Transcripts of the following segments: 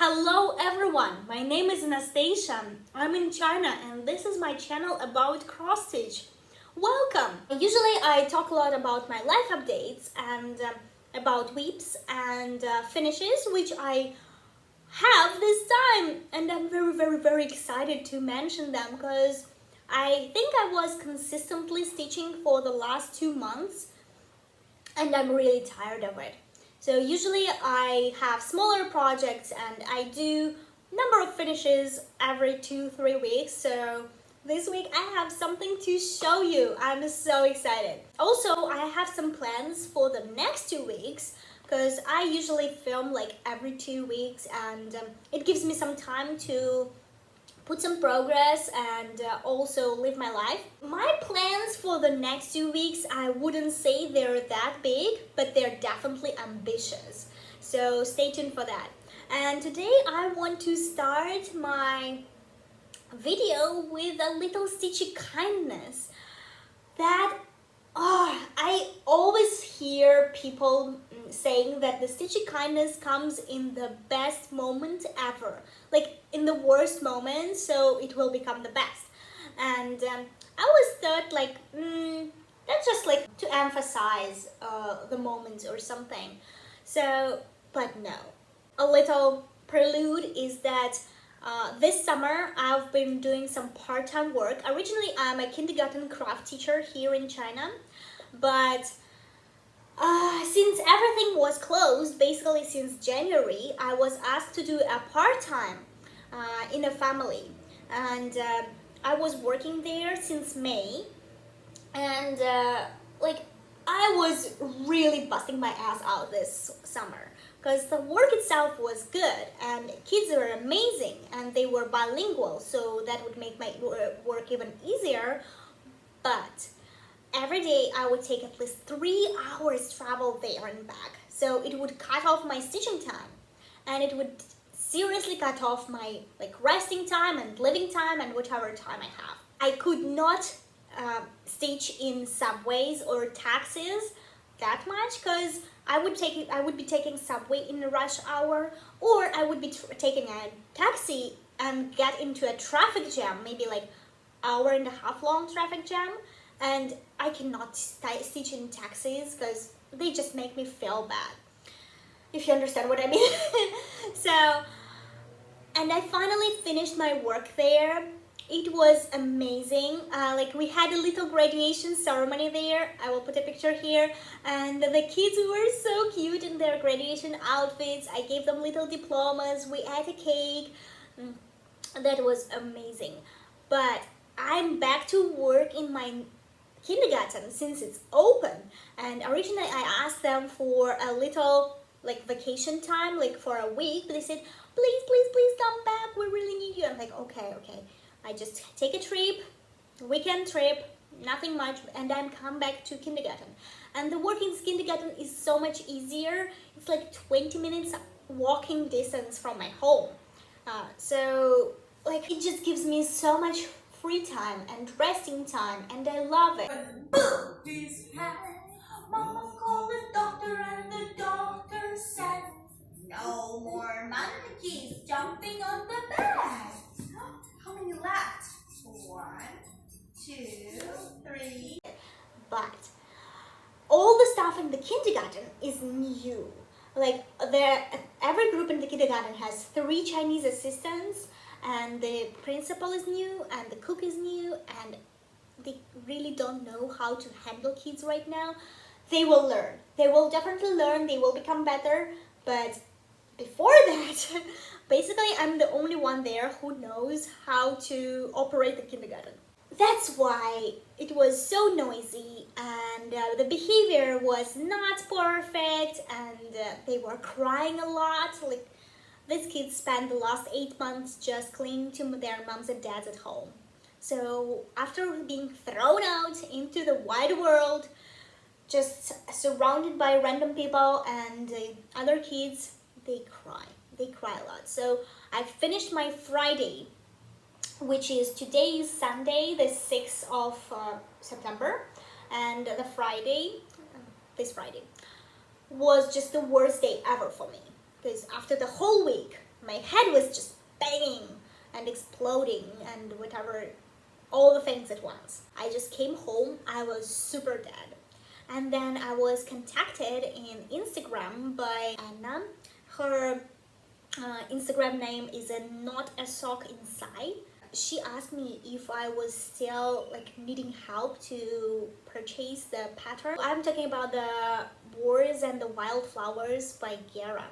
Hello everyone, my name is Anastasia. I'm in China and this is my channel about cross stitch. Welcome! Usually I talk a lot about my life updates and about weeps and finishes which I have this time, and I'm very excited to mention them because I think I was consistently stitching for the last 2 months and I'm really tired of it. So usually I have smaller projects and I do number of finishes every 2-3 weeks. So this week I have something to show you. I'm so excited. Also, I have some plans for the next 2 weeks because I usually film like every 2 weeks and it gives me some time to put some progress and also live my life. My plans for the next 2 weeks, I wouldn't say they're that big, but they're definitely ambitious. So stay tuned for that. And today I want to start my video with a little stitchy kindness that I always hear people saying that the stitchy kindness comes in the best moment ever, like in the worst moment, so it will become the best. And I always thought like that's just like to emphasize the moment or something. So, but no. A little prelude is that this summer I've been doing some part-time work. Originally I'm a kindergarten craft teacher here in China, but since everything was closed, basically since January, I was asked to do a part-time in a family, and I was working there since May, and like I was really busting my ass out this summer because the work itself was good and kids were amazing and they were bilingual, so that would make my work even easier. But every day I would take at least 3 hours travel there and back, so it would cut off my stitching time and it would seriously cut off my like resting time and living time and whatever time I have. I could not stitch in subways or taxis that much because I would be taking subway in a rush hour, or I would be taking a taxi and get into a traffic jam, maybe like hour and a half long traffic jam, and I cannot stitch in taxis because they just make me feel bad, if you understand what I mean. So, and I finally finished my work there. It was amazing. Like we had a little graduation ceremony there. I will put a picture here. And the kids were so cute in their graduation outfits. I gave them little diplomas. We ate a cake. That was amazing. But I'm back to work in my kindergarten since it's open. And originally I asked them for a little like vacation time, like for a week. But they said, please come back. We really need you. I'm like, okay. I just take a trip, weekend trip, nothing much, and then come back to kindergarten. And the work in kindergarten is so much easier. It's like 20 minutes walking distance from my home. So like it just gives me so much free time and resting time, and I love it. Mama called the doctor and the doctor said, no more monkeys jumping on the bed. How many left? 1, 2, 3. But all the stuff in the kindergarten is new. Like every group in the kindergarten has 3 Chinese assistants, and the principal is new, and the cook is new, and they really don't know how to handle kids right now. They will learn. They will definitely learn. They will become better. But before that, basically I'm the only one there who knows how to operate the kindergarten. That's why it was so noisy, and the behavior was not perfect, and they were crying a lot. Like these kids spent the last 8 months just clinging to their moms and dads at home. So after being thrown out into the wide world, just surrounded by random people and other kids, they cry a lot. So I finished my Friday, which is today is Sunday, the 6th of September, and the Friday, this Friday, was just the worst day ever for me because after the whole week my head was just banging and exploding and whatever, all the things at once. I just came home, I was super dead. And then I was contacted in Instagram by Anna. Her Instagram name is not a sock inside. She asked me if I was still like needing help to purchase the pattern. I'm talking about the Wars and the Wildflowers by Guerra.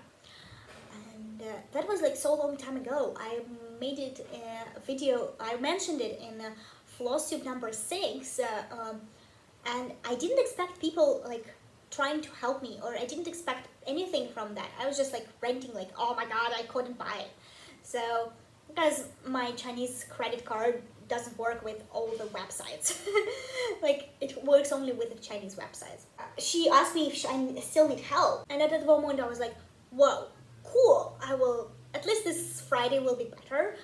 And that was like so long time ago. I made it a video, I mentioned it in Flosstube number 6, and I didn't expect people like trying to help me, or I didn't expect anything from that. I was just like ranting like, oh my god, I couldn't buy it. So, because my Chinese credit card doesn't work with all the websites. Like, it works only with the Chinese websites. She asked me if I still need help. And at that moment I was like, whoa, cool. I will, at least this Friday will be better.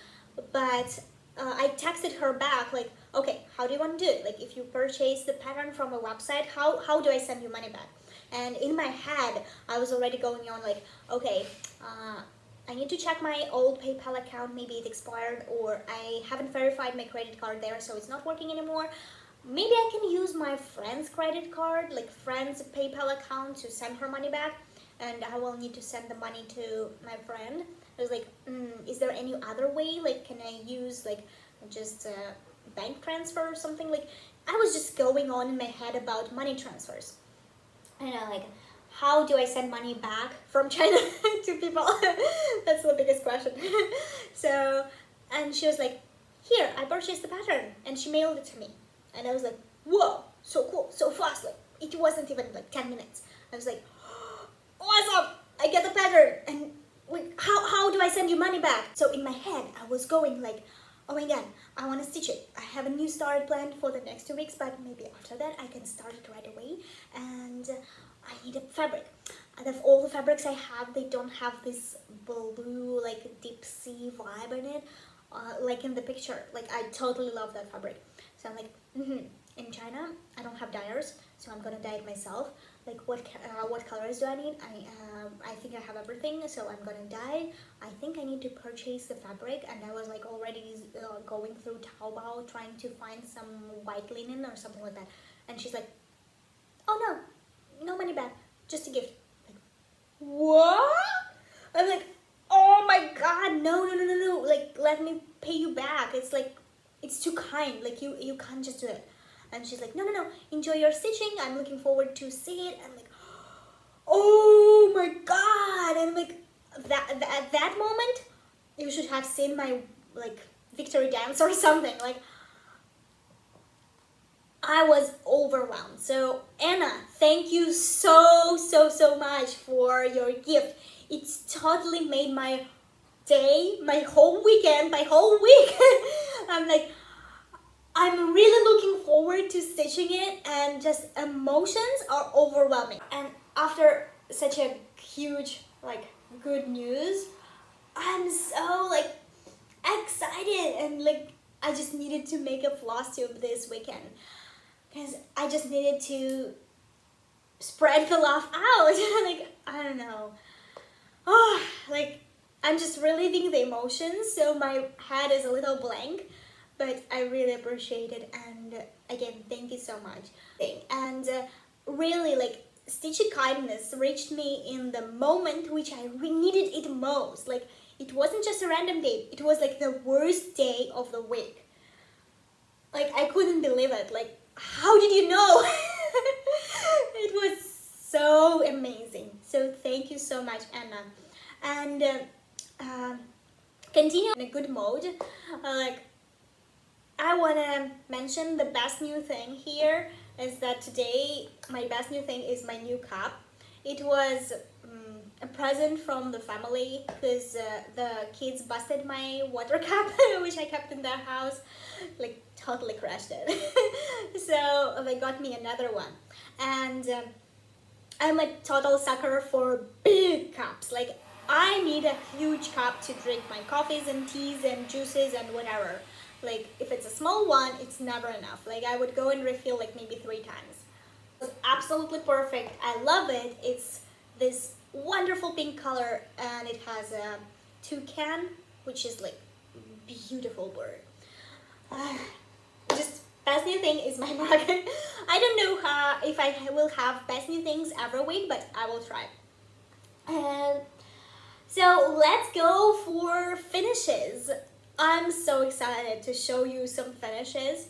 But I texted her back like, okay, how do you want to do it? Like, if you purchase the pattern from a website, how do I send you money back? And in my head, I was already going on like, okay, I need to check my old PayPal account, maybe it expired, or I haven't verified my credit card there, so it's not working anymore. Maybe I can use my friend's credit card, like friend's PayPal account, to send her money back, and I will need to send the money to my friend. I was like, is there any other way? Like, can I use like just bank transfer or something? Like, I was just going on in my head about money transfers. And I'm like, how do I send money back from China to people? That's the biggest question. So, and she was like, here, I purchased the pattern, and she mailed it to me. And I was like, whoa, so cool, so fast. Like, it wasn't even like 10 minutes. I was like, awesome, I get the pattern. And like, how do I send you money back? So in my head, I was going like, oh my god, I want to stitch it. I have a new start planned for the next 2 weeks, but maybe after that I can start it right away. And I need a fabric. Out of all the fabrics I have, they don't have this blue, like deep sea vibe in it, like in the picture. Like, I totally love that fabric. So I'm like, in China, I don't have dyers, so I'm gonna dye it myself. Like, what colors do I need? I think I have everything, so I'm gonna dye. I think I need to purchase the fabric, and I was like already going through Taobao trying to find some white linen or something like that. And she's like, oh no money back, just a gift. Like, what? I'm like, oh my god, no, like, let me pay you back. It's like, it's too kind, like, you can't just do it. And she's like, no, enjoy your stitching, I'm looking forward to see it. I'm like, oh my god. And like, at that moment, you should have seen my like victory dance or something. Like, I was overwhelmed. So Anna, thank you so much for your gift. It's totally made my day, my whole weekend, my whole week. I'm like, I'm really looking forward to stitching it, and just emotions are overwhelming. And after such a huge like good news, I'm so like excited, and like I just needed to make a Flosstube this weekend because I just needed to spread the love out. Like, I don't know. Oh, like, I'm just reliving the emotions, so my head is a little blank, but I really appreciate it. And again, thank you so much. And really, like, Stitchy kindness reached me in the moment which I needed it most. Like, it wasn't just a random day, it was like the worst day of the week. Like, I couldn't believe it. Like, how did you know? It was so amazing. So thank you so much, Anna. And continue in a good mode. Like, I want to mention the best new thing here is that today my best new thing is my new cup. It was a present from the family because the kids busted my water cup, which I kept in their house, like totally crashed it. So they got me another one. And I'm a total sucker for big cups. Like, I need a huge cup to drink my coffees and teas and juices and whatever. Like, if it's a small one, it's never enough. Like, I would go and refill like maybe 3 times. It's absolutely perfect. I love it. It's this wonderful pink color, and it has toucan, which is like beautiful bird. Just best new thing is my mug. I don't know if I will have best new things every week, but I will try. And so let's go for finishes. I'm so excited to show you some finishes.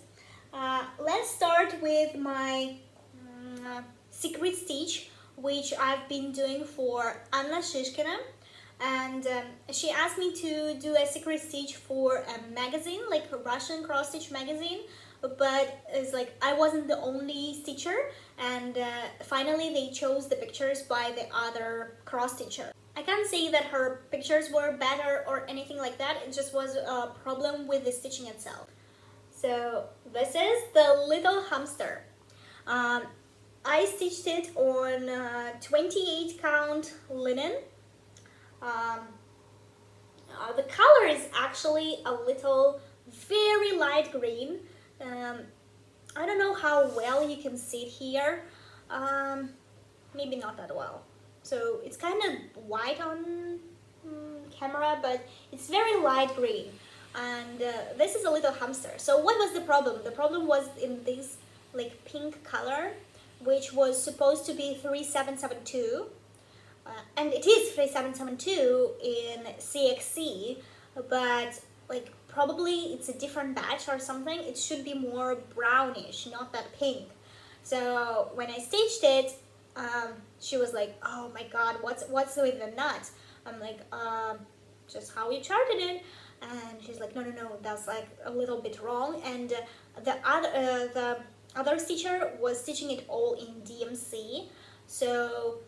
Let's start with my secret stitch, which I've been doing for Anna Shishkina. And she asked me to do a secret stitch for a magazine, like a Russian cross stitch magazine, but it's like I wasn't the only stitcher, and finally they chose the pictures by the other cross stitcher. I can't say that her pictures were better or anything like that, it just was a problem with the stitching itself. So this is the little hamster. I stitched it on 28 count linen. The color is actually a little very light green. I don't know how well you can see it here. Maybe not that well. So it's kind of white on camera, but it's very light green. And this is a little hamster. So what was the problem? The problem was in this like pink color, which was supposed to be 3772. And it is 3772 in CXC, but like probably it's a different batch or something. It should be more brownish, not that pink. So when I stitched it, she was like, "Oh my God, what's with the nut?" I'm like, "Just how you charted it." And she's like, "No, that's like a little bit wrong." And the other stitcher was stitching it all in DMC, so.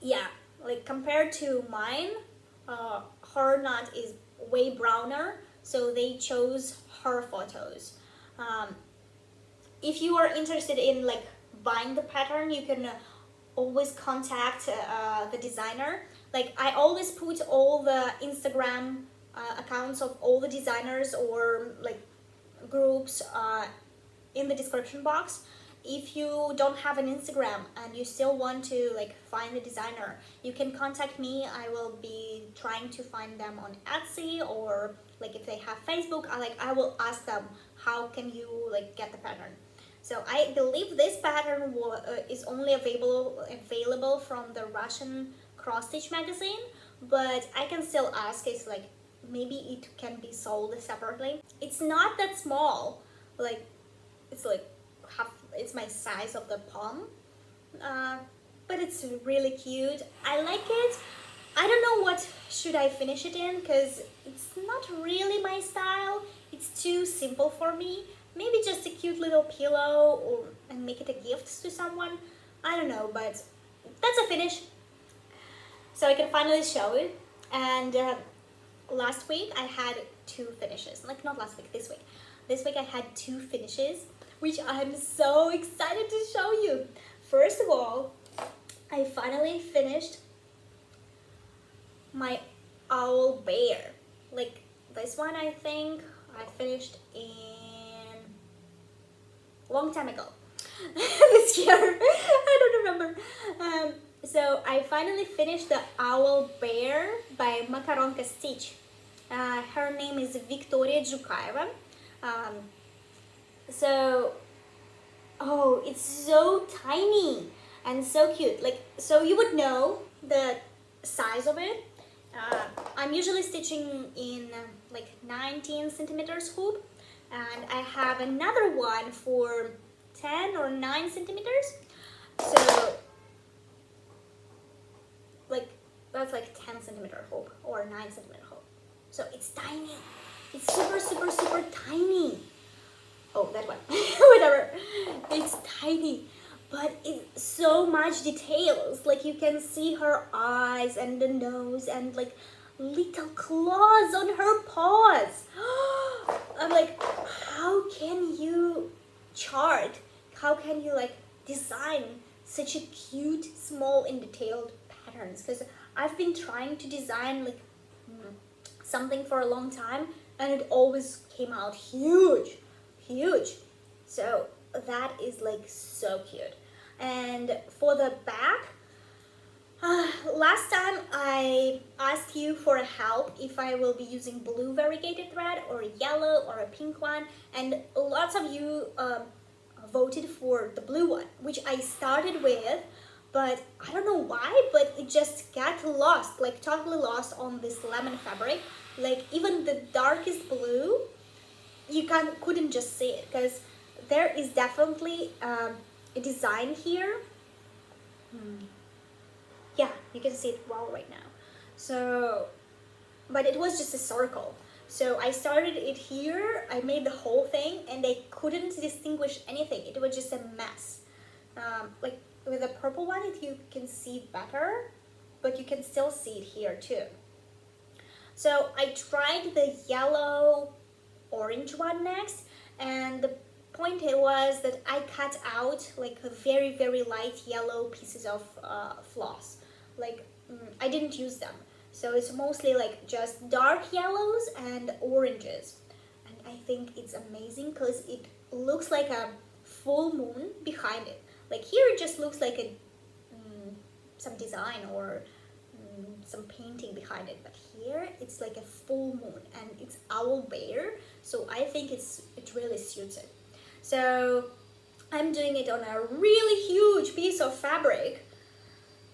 Yeah, like compared to mine, her nut is way browner, so they chose her photos. If you are interested in like buying the pattern, you can always contact the designer. Like I always put all the Instagram accounts of all the designers or like groups in the description box. If you don't have an Instagram and you still want to like find the designer, you can contact me. I will be trying to find them on Etsy, or like if they have Facebook, I will ask them how can you like get the pattern. So I believe this pattern is only available from the Russian cross stitch magazine, but I can still ask. It's like maybe it can be sold separately. It's not that small, like it's like it's my size of the palm, but it's really cute. I like it. I don't know what should I finish it in, because it's not really my style. It's too simple for me. Maybe just a cute little pillow and make it a gift to someone. I don't know, but that's a finish. So I can finally show it. And last week I had 2 finishes. Like not last week, this week. This week I had 2 finishes, which I'm so excited to show you. First of all, I finally finished my owl bear. Like this one, I think I finished in a long time ago. This year, I don't remember. So I finally finished the owl bear by Makaronka Stitch. Her name is Victoria Dzhukaeva. So, oh, it's so tiny and so cute. Like, so you would know the size of it. I'm usually stitching in like 19 centimeters hoop, and I have another one for 10 or 9 centimeters. So, like, that's like 10 centimeter hoop or 9 centimeter hoop. So it's tiny. It's super, super, super tiny. Oh, that one. Whatever. It's tiny, but it's so much details. Like you can see her eyes and the nose and like little claws on her paws. I'm like, how can you chart? How can you like design such a cute, small and detailed patterns? Because I've been trying to design like something for a long time, and it always came out huge. So that is like so cute. And for the back, Last time I asked you for help if I will be using blue variegated thread or a yellow or a pink one, and lots of you voted for the blue one, which I started with, but I don't know why, but it just got lost, like totally lost on this lemon fabric. Like even the darkest blue, you couldn't just see it, because there is definitely a design here. Yeah, you can see it well right now. So, but it was just a circle. So I started it here, I made the whole thing, and I couldn't distinguish anything. It was just a mess. Like with the purple one, you can see better, but you can still see it here too. So I tried the yellow orange one next, and the point was that I cut out like a very, very light yellow pieces of floss. Like I didn't use them. So it's mostly like just dark yellows and oranges. And I think it's amazing because it looks like a full moon behind it. Like here it just looks like a some design or some painting behind it, but here it's like a full moon and it's owl bear, so I think it really suits it. So I'm doing it on a really huge piece of fabric,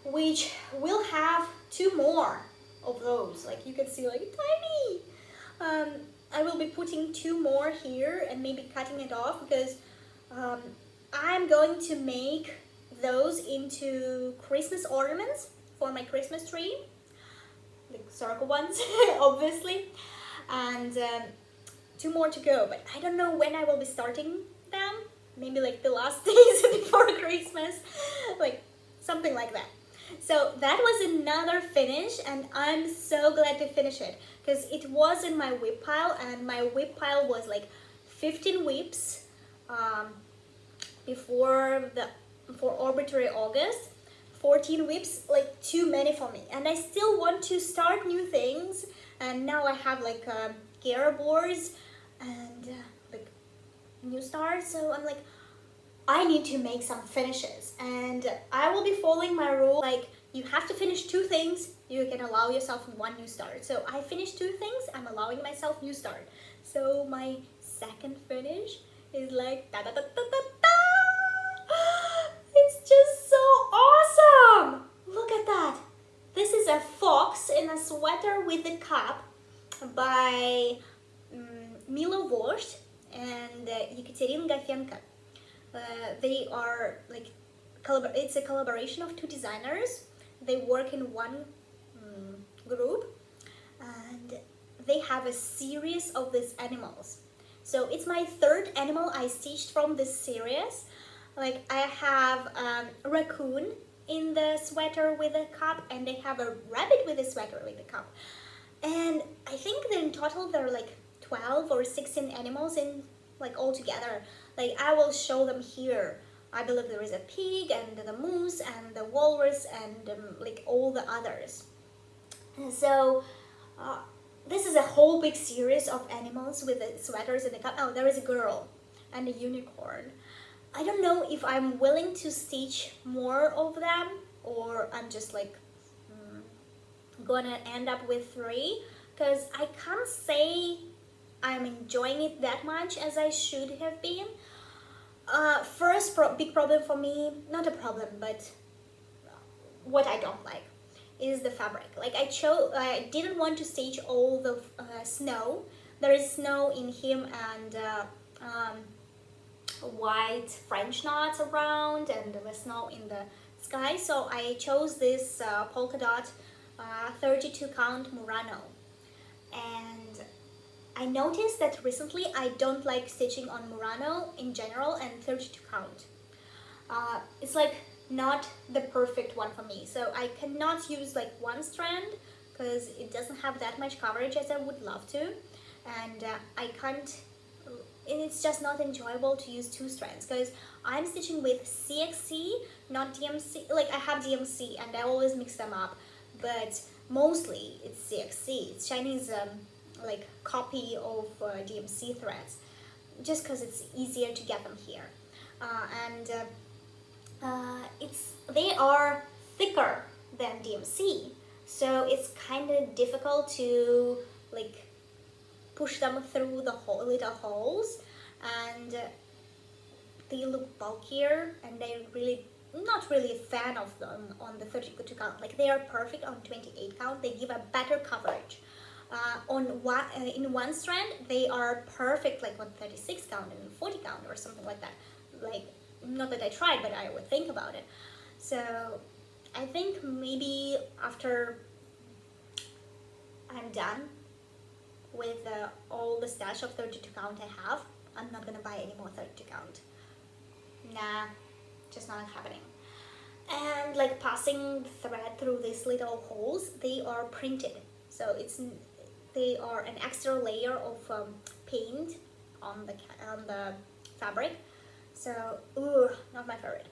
which will have 2 more of those. Like you can see, like tiny. I will be putting 2 more here and maybe cutting it off, because I'm going to make those into Christmas ornaments for my Christmas tree, like circle ones, obviously, and 2 more to go, but I don't know when I will be starting them. Maybe like the last days before Christmas, like something like that. So that was another finish, and I'm so glad to finish it, because it was in my whip pile, and my whip pile was like 15 whips for Arbitrary August. 14 whips, like too many for me, and I still want to start new things, and now I have like gear boards and like new stars, so I'm like, I need to make some finishes, and I will be following my rule, like you have to finish 2 things, you can allow yourself 1 new start. So I finished 2 things, I'm allowing myself new start. So my second finish is like da da da da da da. It's just so awesome! Look at that! This is a fox in a sweater with a cap by Milo Vosh and Ekaterina Gafenko. They are like, it's a collaboration of 2 designers. They work in one group, and they have a series of these animals. So it's my 3rd animal I stitched from this series. Like I have a raccoon in the sweater with a cup, and I have a rabbit with a sweater with a cup. And I think that in total there are like 12 or 16 animals in like all together. Like I will show them here. I believe there is a pig and the moose and the walrus and like all the others. And so this is a whole big series of animals with the sweaters and the cup. Oh, there is a girl and a unicorn. I don't know if I'm willing to stitch more of them, or I'm just like gonna end up with 3, because I can't say I'm enjoying it that much as I should have been. First big problem for me, not a problem, but what I don't like is the fabric. Like I didn't want to stitch all the snow. There is snow in him and white French knots around and the snow in the sky, so I chose this polka dot 32 count Murano. And I noticed that recently I don't like stitching on Murano in general and 32 count. It's like not the perfect one for me, so I cannot use like 1 strand because it doesn't have that much coverage as I would love to, and I can't, and it's just not enjoyable to use 2 strands because I'm stitching with CXC, not DMC. Like I have DMC and I always mix them up, but mostly it's CXC. It's Chinese like copy of DMC threads, just because it's easier to get them here, and they are thicker than DMC, so it's kind of difficult to like push them through the little holes, and they look bulkier, and they're really not really a fan of them on the 32 count. Like they are perfect on 28 count. They give a better coverage. In one strand they are perfect like on 36 count and 40 count or something like that. Like, not that I tried, but I would think about it. So I think maybe after I'm done with all the stash of 32 count I have, I'm not gonna buy any more 32 count. Nah, just not happening. And like passing thread through these little holes, they are printed, so they are an extra layer of paint on the fabric. So not my favorite.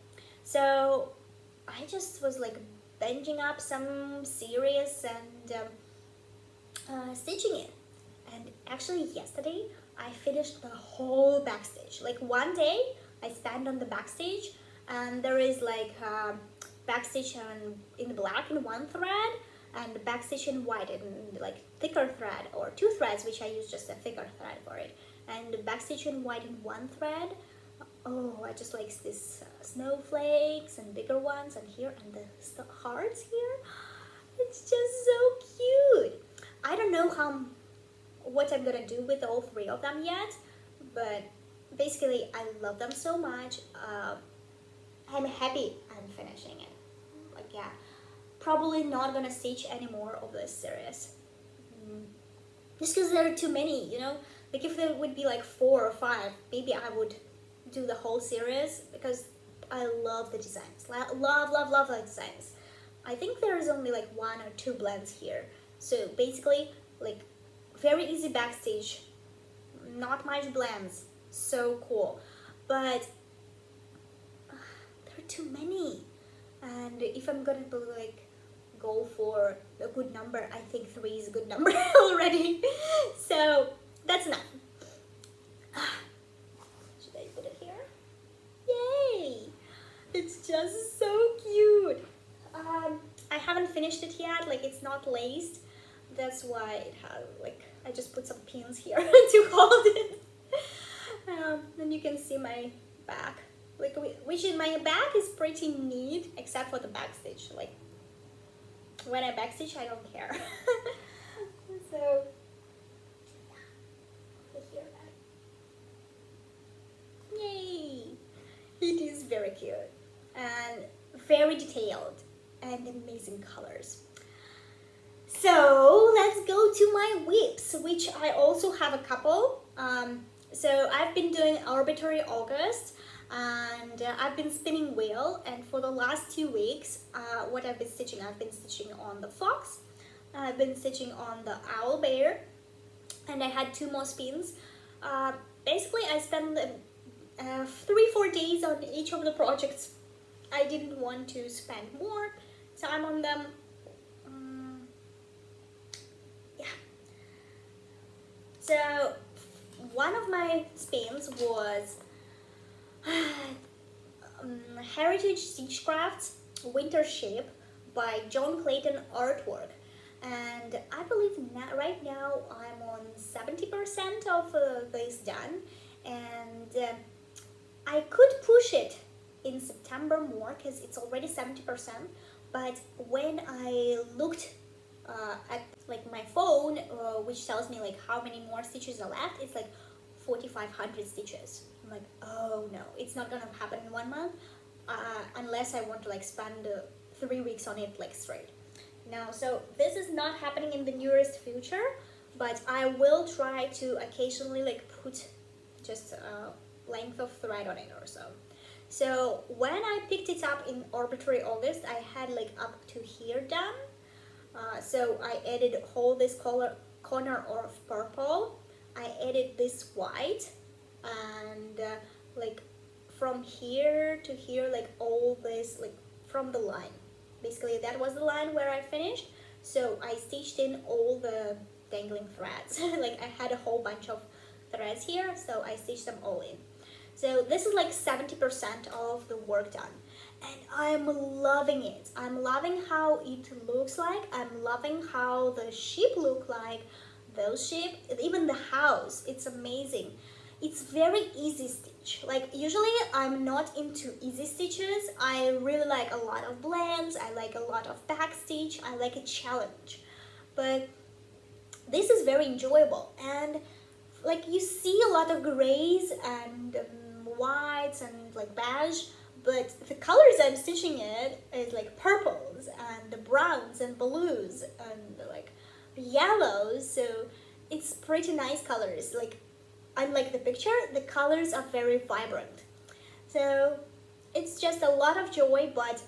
So I just was like binging up some series and stitching it. And actually yesterday I finished the whole backstage. Like one day I spent on the backstage, and there is like backstage in black in one thread, and the backstage in white in like thicker thread, or two threads, which I use just a thicker thread for it, and the backstage in white in one thread. Oh, I just like this snowflakes and bigger ones, and here, and the hearts here. It's just so cute. I don't know what I'm gonna do with all three of them yet, but basically I love them so much. I'm happy I'm finishing it. Like, yeah, probably not gonna stitch any more of this series. Just because there are too many, you know? Like if there would be like 4 or 5, maybe I would do the whole series, because I love the designs. Love the designs. I think there is only like 1 or 2 blends here. So basically, like, very easy backstage, not much blends, so cool. But there are too many, and if I'm gonna like go for a good number, I think 3 is a good number already. So that's enough. Should I put it here? Yay! It's just so cute. I haven't finished it yet, like it's not laced. That's why it has, like, I just put some pins here to hold it. And you can see my back, like, which in my back is pretty neat, except for the backstitch. Like, when I backstitch, I don't care. So, here, yay! It is very cute and very detailed and amazing colors. So let's go to my whips, which I also have a couple. So I've been doing Arbitrary August, and I've been spinning wheel, and for the last 2 weeks, what I've been stitching on the fox, I've been stitching on the owl bear, and I had 2 more spins. Basically I spent 3-4 days on each of the projects. I didn't want to spend more time on them. So one of my spins was Heritage Stitchcraft Winter Ship by John Clayton artwork, and I believe right now I'm on 70% of this done, and I could push it in September more because it's already 70%, but when I looked at like my phone, which tells me like how many more stitches are left, it's like 4,500 stitches. I'm like, oh no, it's not gonna happen in 1 month, unless I want to like spend 3 weeks on it like straight. Now, so this is not happening in the nearest future, but I will try to occasionally like put just a length of thread on it or so. So when I picked it up in Arbitrary August, I had like up to here done. So I added whole this corner of purple, I added this white, and like from here to here, like all this, like from the line. Basically that was the line where I finished, so I stitched in all the dangling threads. Like I had a whole bunch of threads here, so I stitched them all in. So this is like 70% of the work done. and I'm loving it. I'm loving how it looks like. I'm loving how the sheep look like. Those sheep, even the house, it's amazing. It's very easy stitch. Like usually I'm not into easy stitches. I really like a lot of blends. I like a lot of back stitch. I like a challenge. But this is very enjoyable, and like you see a lot of grays and whites and like beige, but the colors I'm stitching it is like purples and browns and blues and like yellows, so it's pretty nice colors. Like unlike the picture, the colors are very vibrant. So it's just a lot of joy, but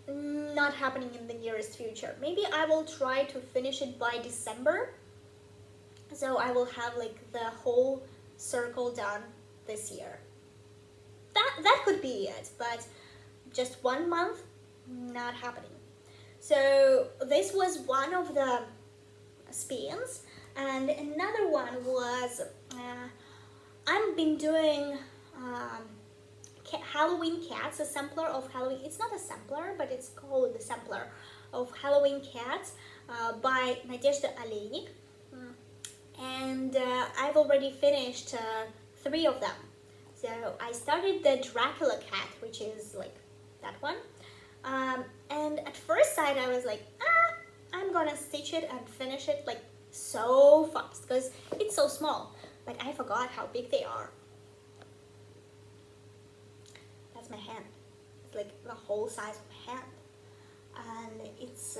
not happening in the nearest future. Maybe I will try to finish it by December, so I will have like the whole circle done this year. That could be it, but just 1 month, not happening. So this was one of the spins, and another one was I've been doing Halloween cats, a sampler of Halloween. It's not a sampler, but it's called the sampler of Halloween cats by Nadezhda Oleynik. And I've already finished 3 of them. So I started the Dracula cat, which is like that one. And at first sight I was like, I'm gonna stitch it and finish it like so fast because it's so small. But I forgot how big they are. That's my hand. It's like the whole size of my hand. And it's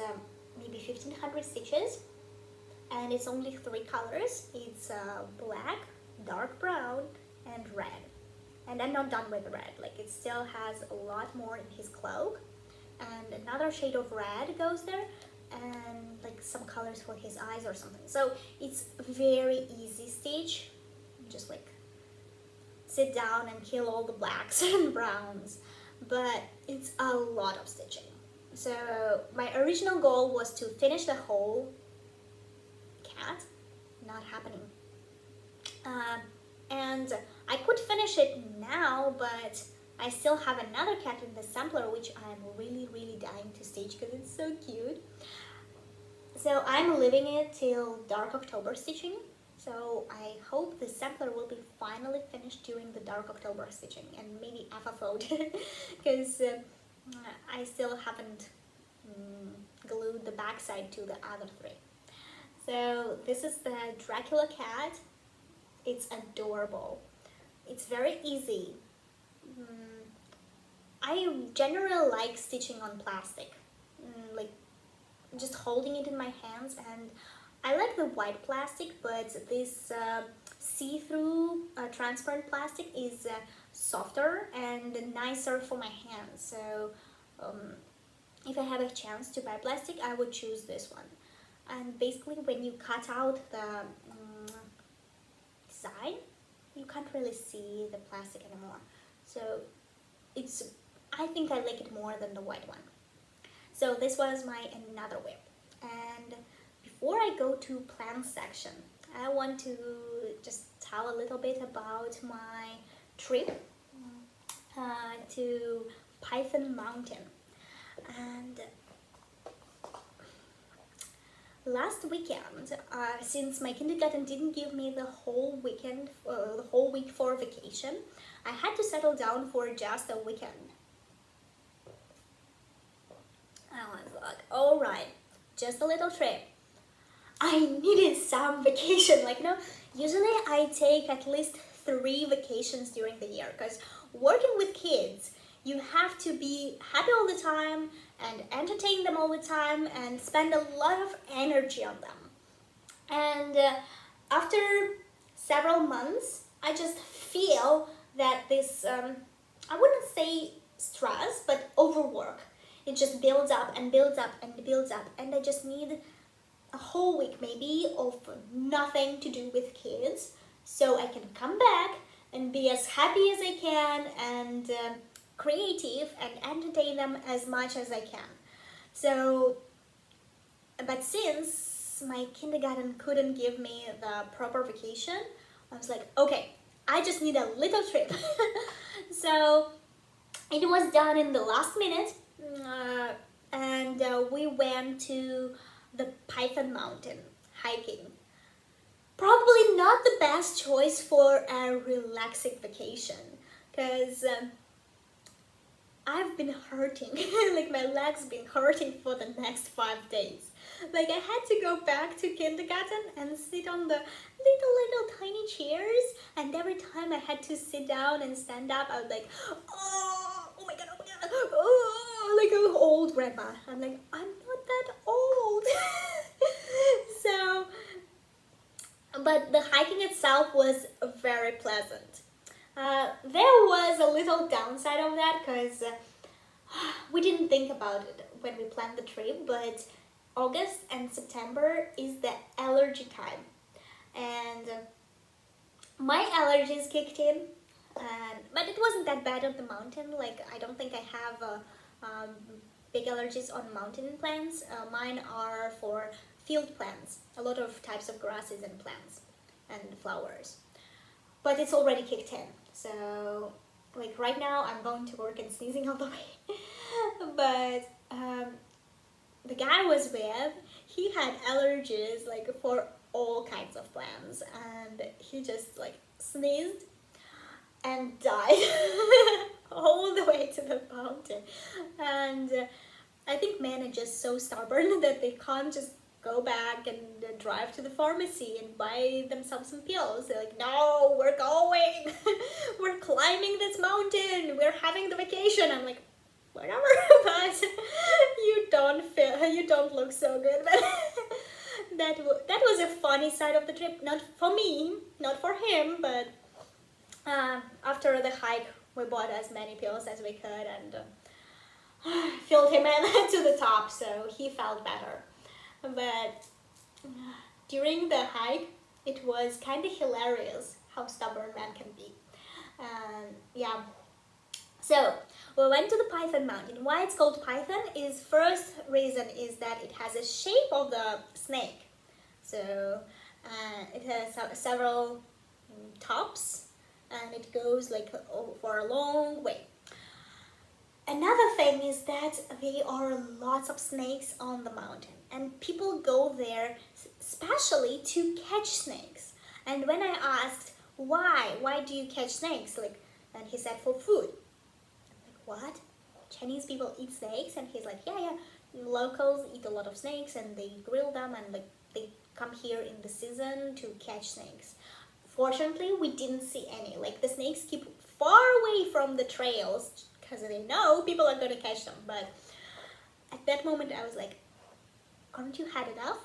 maybe 1500 stitches. And it's only 3 colors. It's black, dark brown, and red. And I'm not done with red. Like it still has a lot more in his cloak. And another shade of red goes there. And like some colors for his eyes or something. So it's very easy stitch. Just like sit down and kill all the blacks and browns. But it's a lot of stitching. So my original goal was to finish the whole cat. Not happening. And I could finish it now, but I still have another cat in the sampler, which I'm really, really dying to stitch because it's so cute. So I'm leaving it till dark October stitching. So I hope the sampler will be finally finished during the dark October stitching, and maybe FFO'd because I still haven't glued the backside to the other 3. So this is the Dracula cat. It's adorable. It's very easy. I generally like stitching on plastic, like just holding it in my hands, and I like the white plastic, but this see-through transparent plastic is softer and nicer for my hands. So if I have a chance to buy plastic, I would choose this one. And basically when you cut out the side, you can't really see the plastic anymore. So I think I like it more than the white one. So this was my another whip. And before I go to plan section, I want to just tell a little bit about my trip to Python Mountain. And last weekend, since my kindergarten didn't give me the whole weekend, the whole week for vacation, I had to settle down for just a weekend. I was like, all right, just a little trip. I needed some vacation. Like, usually I take at least 3 vacations during the year because working with kids, you have to be happy all the time and entertain them all the time and spend a lot of energy on them. And after several months, I just feel that this, I wouldn't say stress, but overwork. It just builds up and builds up and builds up, and I just need a whole week maybe of nothing to do with kids so I can come back and be as happy as I can and creative and entertain them as much as I can. So, but since my kindergarten couldn't give me the proper vacation, I was like, okay, I just need a little trip. So it was done in the last minute, and we went to the Python Mountain hiking. Probably not the best choice for a relaxing vacation, because I've been hurting, like my legs been hurting for the next 5 days. Like I had to go back to kindergarten and sit on the little tiny chairs, and every time I had to sit down and stand up, I was like, oh my god, oh, like an old grandma. I'm like, I'm not that old. So, but the hiking itself was very pleasant. There was a little downside of that, because we didn't think about it when we planned the trip, but August and September is the allergy time, and my allergies kicked in, but it wasn't that bad on the mountain. Like I don't think I have big allergies on mountain plants. Mine are for field plants, a lot of types of grasses and plants and flowers, but it's already kicked in. So like right now I'm going to work and sneezing all the way. But the guy I was with, he had allergies like for all kinds of plants, and he just like sneezed and died all the way to the mountain. And I think men are just so stubborn that they can't just go back and drive to the pharmacy and buy themselves some pills. They're like, no, we're going. We're climbing this mountain. We're having the vacation. I'm like, whatever, but you don't look so good. But that was a funny side of the trip. Not for me, not for him, but after the hike, we bought as many pills as we could and filled him in to the top, so he felt better. But during the hike, it was kind of hilarious how stubborn man can be. Yeah. So we went to the Python Mountain. Why it's called Python is, first reason is that it has a shape of the snake. So it has several tops, and it goes like for a long way. Another thing is that there are lots of snakes on the mountain, and people go there especially to catch snakes. And when I asked why do you catch snakes, like, and he said for food. I'm like, what? Chinese people eat snakes? And he's like, yeah, locals eat a lot of snakes and they grill them, and like they come here in the season to catch snakes. Fortunately, we didn't see any. Like the snakes keep far away from the trails because they know people are going to catch them. But at that moment I was like, aren't you had enough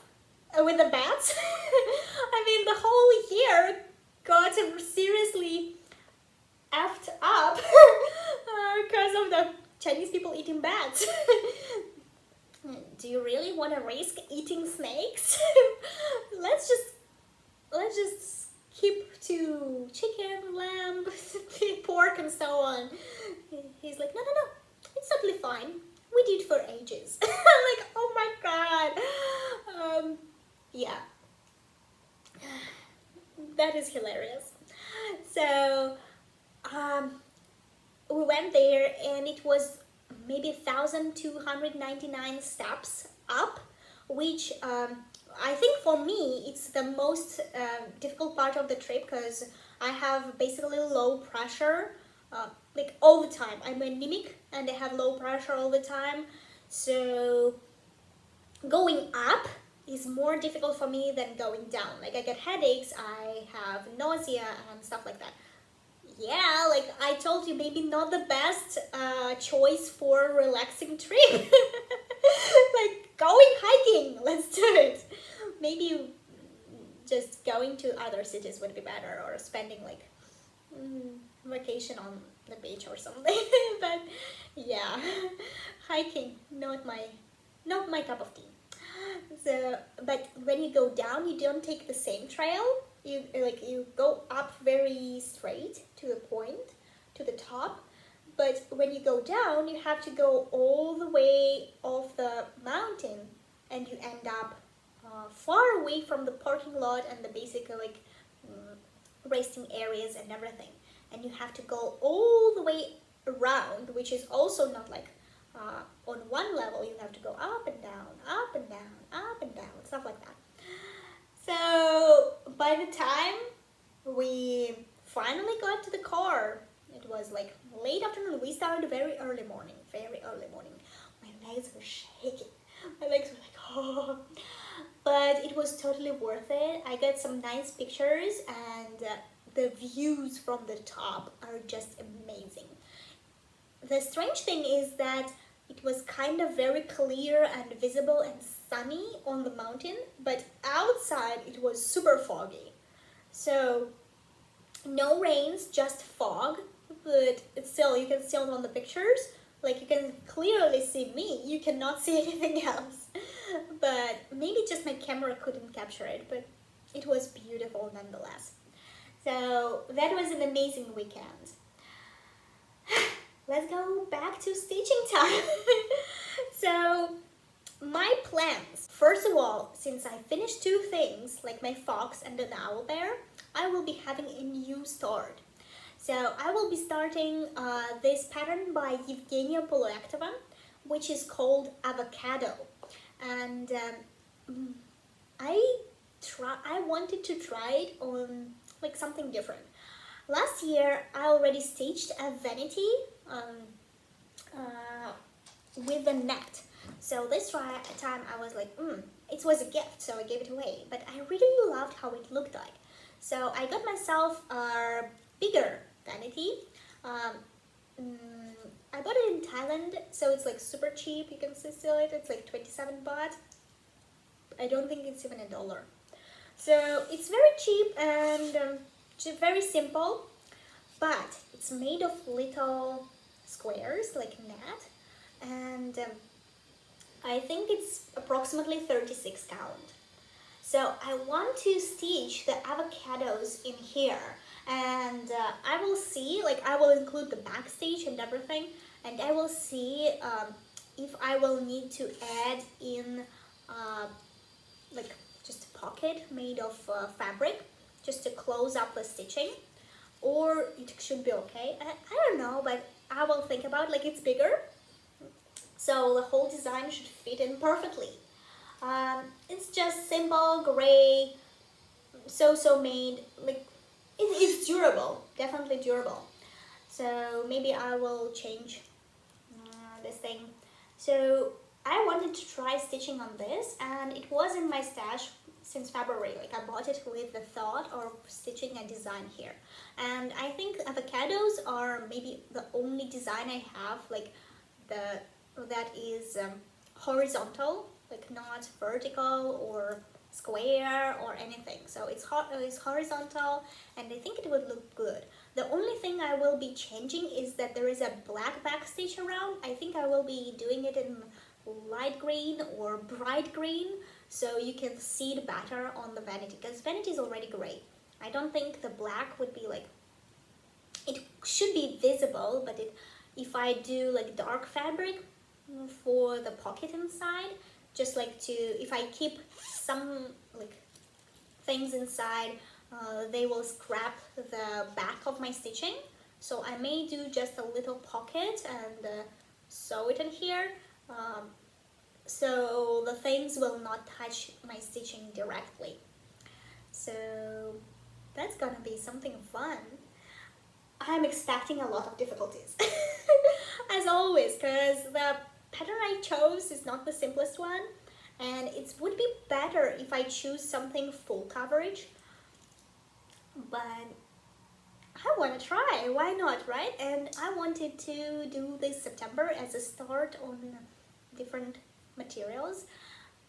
with the bats? I mean, the whole year got seriously effed up because of the Chinese people eating bats. Do you really want to risk eating snakes? let's just keep to chicken, lamb, pork, and so on. He's like, no, it's totally fine. We did for ages. I'm like, oh my god. Yeah, that is hilarious. So we went there, and it was maybe 1,299 steps up, which I think for me it's the most difficult part of the trip, because I have basically low pressure like all the time. I'm anemic and I have low pressure all the time, so going up is more difficult for me than going down. Like I get headaches, I have nausea and stuff like that. Yeah, like I told you, maybe not the best choice for a relaxing trip. Like going hiking, let's do it. Maybe just going to other cities would be better, or spending like vacation on the beach or something. But yeah, hiking, not my cup of tea. So, but when you go down, you don't take the same trail. You go up very straight to the point, to the top. But when you go down, you have to go all the way off the mountain, and you end up far away from the parking lot and the basic resting areas and everything. And you have to go all the way round, which is also not like on one level. You have to go up and down, up and down, up and down, stuff like that. So by the time we finally got to the car, it was like late afternoon. We started very early morning, very early morning. My legs were shaking. My legs were like, oh. But it was totally worth it. I got some nice pictures, and the views from the top are just amazing. The strange thing is that it was kind of very clear and visible and sunny on the mountain, but outside it was super foggy. So no rains, just fog, but it's still, you can still on the pictures, like you can clearly see me, you cannot see anything else. But maybe just my camera couldn't capture it, but it was beautiful nonetheless. So that was an amazing weekend. Let's go back to stitching time. So my plans, first of all, since I finished two things, like my fox and an owl bear, I will be having a new start. So I will be starting this pattern by Evgenia Poloaktova, which is called Avocado. And I wanted to try it on like something different. Last year I already stitched a vanity with a net. So this time I was like, it was a gift, so I gave it away. But I really loved how it looked like. So I got myself a bigger vanity. I bought it in Thailand, so it's like super cheap. You can still it. It's like 27 baht. I don't think it's even $1. So it's very cheap and very simple, but it's made of little squares like net, and I think it's approximately 36 count. So I want to stitch the avocados in here, and I will see, like I will include the back stitch and everything, and I will see if I will need to add in like just a pocket made of fabric just to close up the stitching, or it should be okay. I don't know, but I will think about, like it's bigger, so the whole design should fit in perfectly. It's just simple gray, so made, like it's durable, definitely durable. So maybe I will change this thing. So I wanted to try stitching on this, and it was in my stash since February. Like I bought it with the thought of stitching a design here, and I think avocados are maybe the only design I have like that is horizontal, like not vertical or square or anything. So it's horizontal, and I think it would look good. The only thing I will be changing is that there is a black back stitch around. I think I will be doing it in light green or bright green, so you can see it better on the vanity, because vanity is already gray. I don't think the black would be like, it should be visible, but if I do like dark fabric for the pocket inside, just like if I keep some like things inside, they will scrap the back of my stitching. So I may do just a little pocket and sew it in here, so the things will not touch my stitching directly. So that's gonna be something fun. I'm expecting a lot of difficulties as always, because the pattern I chose is not the simplest one, and it would be better if I choose something full coverage, but I want to try, why not, right? And I wanted to do this September as a start on different materials.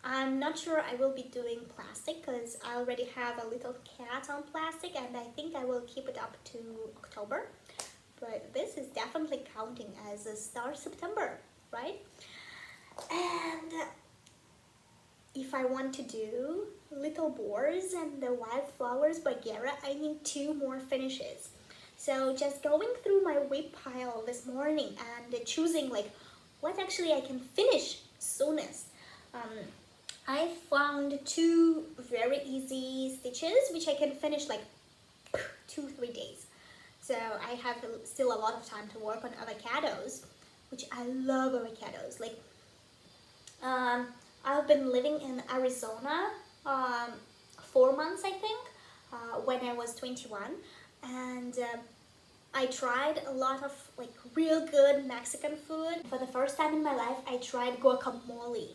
I'm not sure I will be doing plastic, because I already have a little cat on plastic, and I think I will keep it up to October. But this is definitely counting as a start September, right? And if I want to do little boars and the wildflowers by Gera, I need 2 more finishes. So just going through my whip pile this morning and choosing like what actually I can finish soonest. I found 2 very easy stitches which I can finish like 2-3 days. So I have still a lot of time to work on avocados, which I love avocados. Like, I've been living in Arizona 4 months, I think, when I was 21, and I tried a lot of like real good Mexican food. For the first time in my life, I tried guacamole.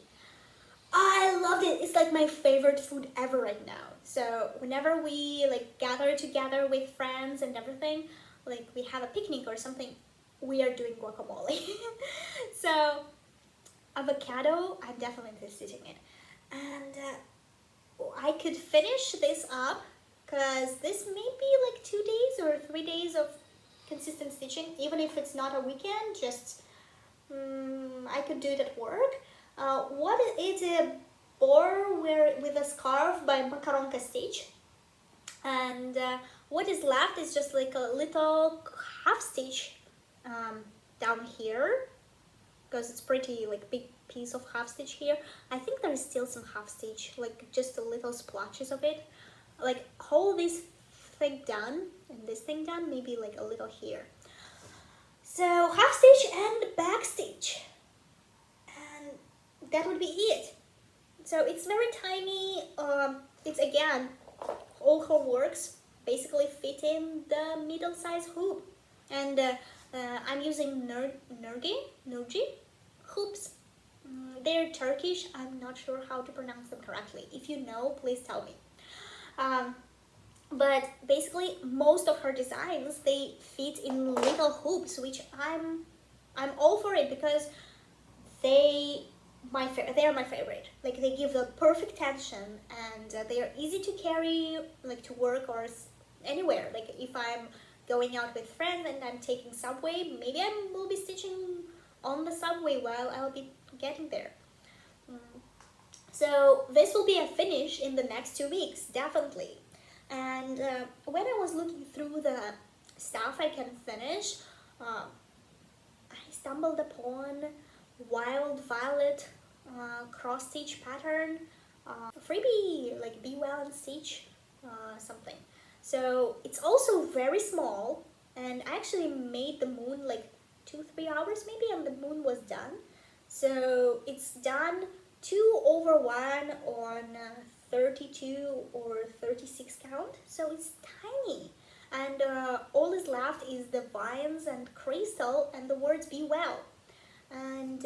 I loved it. It's like my favorite food ever right now. So whenever we like gather together with friends and everything, like we have a picnic or something, we are doing guacamole. So avocado, I'm definitely stitching it. And I could finish this up because this may be like 2 days or 3 days of consistent stitching, even if it's not a weekend, just I could do it at work. What is a boar with a scarf by Macaronka Stitch, and what is left is just like a little half stitch down here, because it's pretty like big piece of half stitch here. I think there is still some half stitch, like just a little splotches of it, like hold this thing done and this thing done, maybe like a little here. So half stitch and back stitch, and that would be it. So it's very tiny. It's again, all her works basically fit in the middle size hoop, and I'm using Nurgi hoops. They're Turkish. I'm not sure how to pronounce them correctly. If you know, please tell me. But basically, most of her designs, they fit in little hoops, which I'm all for it, because they are my favorite. Like, they give the perfect tension, and they are easy to carry, like to work or anywhere. Like if I'm going out with friends and I'm taking subway, maybe I will be stitching on the subway while I'll be getting there. So this will be a finish in the next 2 weeks, definitely. And when I was looking through the stuff I can finish, I stumbled upon Wild Violet cross stitch pattern, freebie, like Be Well and Stitch something. So it's also very small, and I actually made the moon like 2-3 hours maybe, and the moon was done. So it's done 2/1 on 32 or 36 count, so it's tiny, and all is left is the vines and crystal and the words Be Well. And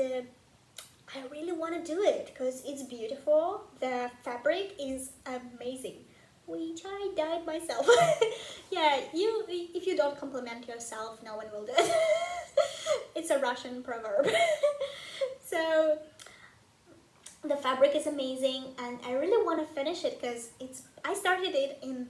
I really want to do it because it's beautiful. The fabric is amazing, which I dyed myself. Yeah, if you don't compliment yourself, no one will do it. It's a Russian proverb. So the fabric is amazing, and I really want to finish it because I started it in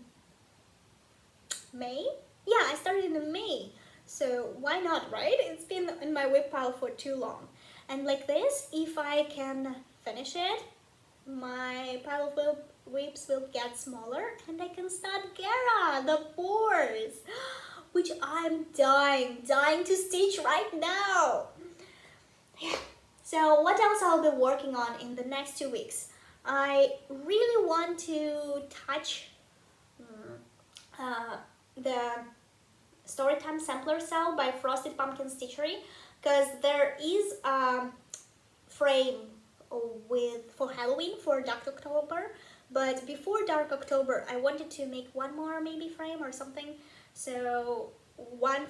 May. Yeah, I started in May, so why not, right? It's been in my whip pile for too long. And like this, if I can finish it, my pile of whips will get smaller, and I can start Gara, the boars, which I'm dying to stitch right now. Yeah. So what else I'll be working on in the next 2 weeks? I really want to touch the Storytime Sampler Cell by Frosted Pumpkin Stitchery, because there is a frame for Halloween for Dark October, but before Dark October I wanted to make one more maybe frame or something. So one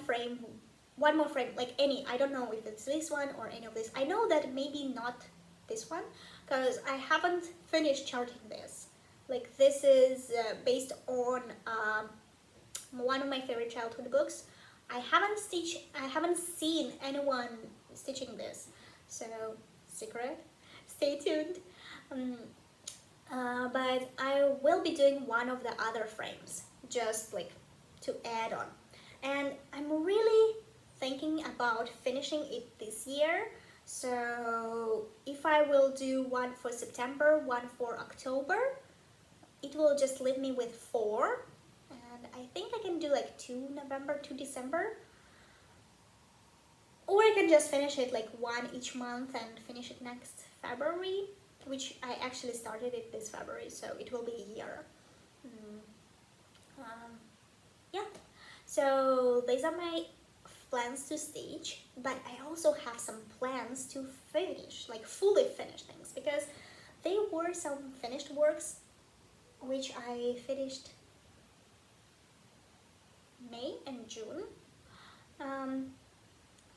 more frame, like any, I don't know if it's this one or any of this. I know that maybe not this one, because I haven't finished charting this. Like, this is based on one of my favorite childhood books. I haven't seen anyone stitching this, so secret, stay tuned. But I will be doing one of the other frames, just like to add on. And I'm really thinking about finishing it this year. So if I will do one for September, one for October, it will just leave me with 4. And I think I can do like 2 November, 2 December. Or I can just finish it like 1 each month and finish it next February, which I actually started it this February, so it will be a year. Yeah. So these are my plans to stitch, but I also have some plans to finish, like fully finish things, because there were some finished works which I finished May and June,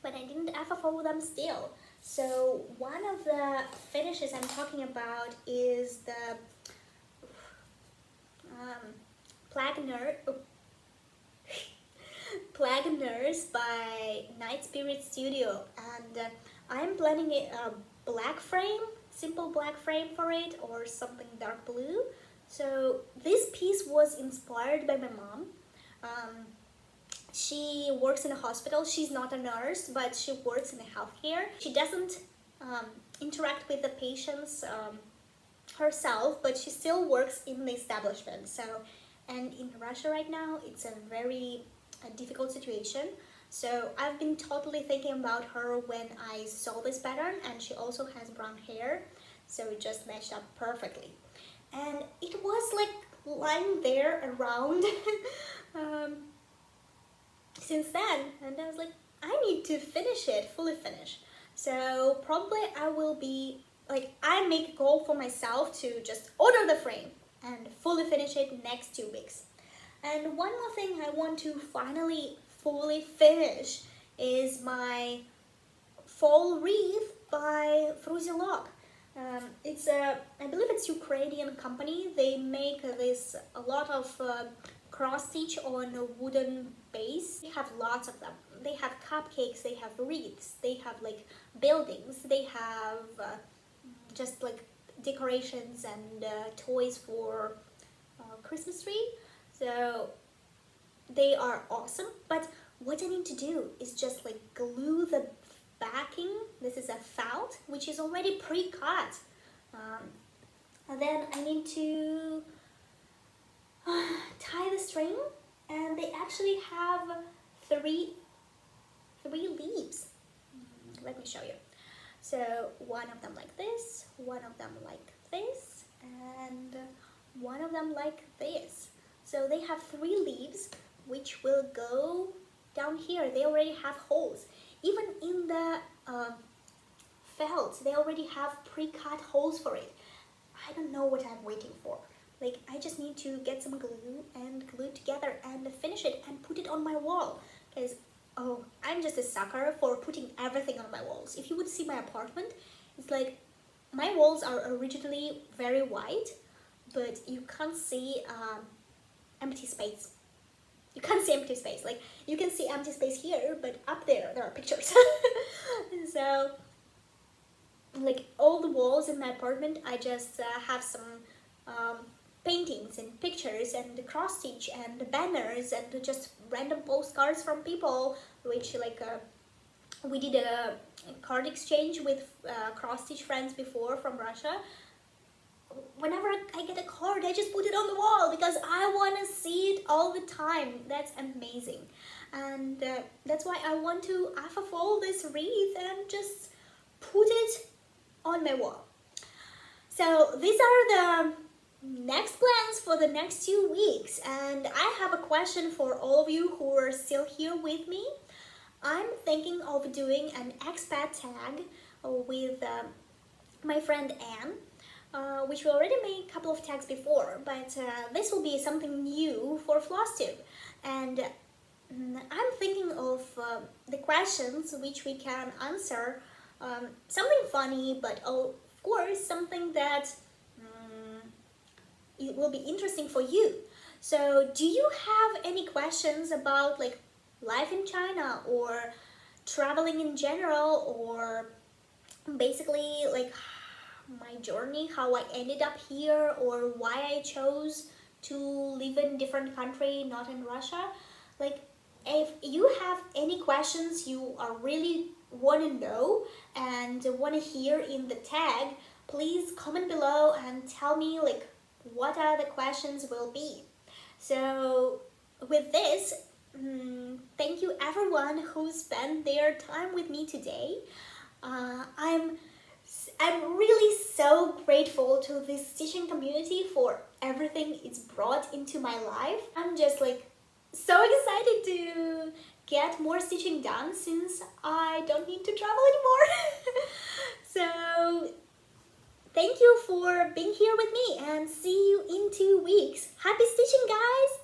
but I didn't ever follow them still. So one of the finishes I'm talking about is the Plague Nurse by Night Spirit Studio, and I'm planning a black frame, simple black frame for it, or something dark blue. So this piece was inspired by my mom. She works in a hospital. She's not a nurse, but she works in a healthcare. She doesn't interact with the patients herself, but she still works in the establishment. So, and in Russia right now, it's a very difficult situation. So I've been totally thinking about her when I saw this pattern, and she also has brown hair, so it just matched up perfectly. And it was like lying there around since then, and I was like, I need to finish it, fully finish. So probably I will be like, I make a goal for myself to just order the frame and fully finish it next 2 weeks. And one more thing I want to finally fully finish is my fall wreath by FRUZELOK. It's a, I believe it's Ukrainian company. They make this a lot of cross stitch on a wooden base. They have lots of them. They have cupcakes, they have wreaths, they have like buildings, they have just like decorations and toys for Christmas tree. So they are awesome, but what I need to do is just like glue the backing. This is a felt which is already pre-cut, and then I need to tie the string, and they actually have three leaves. Let me show you. So one of them like this, one of them like this, and one of them like this. So they have 3 leaves which will go down here. They already have holes. Even in the felt, they already have pre-cut holes for it. I don't know what I'm waiting for. Like, I just need to get some glue and glue it together and finish it and put it on my wall. Because, oh, I'm just a sucker for putting everything on my walls. If you would see my apartment, it's like, my walls are originally very white, but you can't see empty space. You can't see empty space. Like, you can see empty space here, but up there are pictures. So, like, all the walls in my apartment, I just have some paintings and pictures and cross stitch and banners and just random postcards from people, which like we did a card exchange with cross stitch friends before from Russia. Whenever I get a card, I just put it on the wall because I want to see it all the time. That's amazing. And that's why I want to unfold this wreath and just put it on my wall. So these are the next plans for the next 2 weeks, and I have a question for all of you who are still here with me. I'm thinking of doing an expat tag with my friend Anne, which we already made a couple of tags before, but this will be something new for Flosstube. And I'm thinking of the questions which we can answer, something funny, but of course something that it will be interesting for you. So do you have any questions about like life in China or traveling in general, or basically like my journey, how I ended up here, or why I chose to live in a different country, not in Russia? Like, if you have any questions you are really want to know and want to hear in the tag, please comment below and tell me like what are the questions will be. So with this, thank you everyone who spent their time with me today. I'm really so grateful to this stitching community for everything it's brought into my life. I'm just like so excited to get more stitching done since I don't need to travel anymore. So thank you for being here with me and see you in 2 weeks. Happy stitching, guys!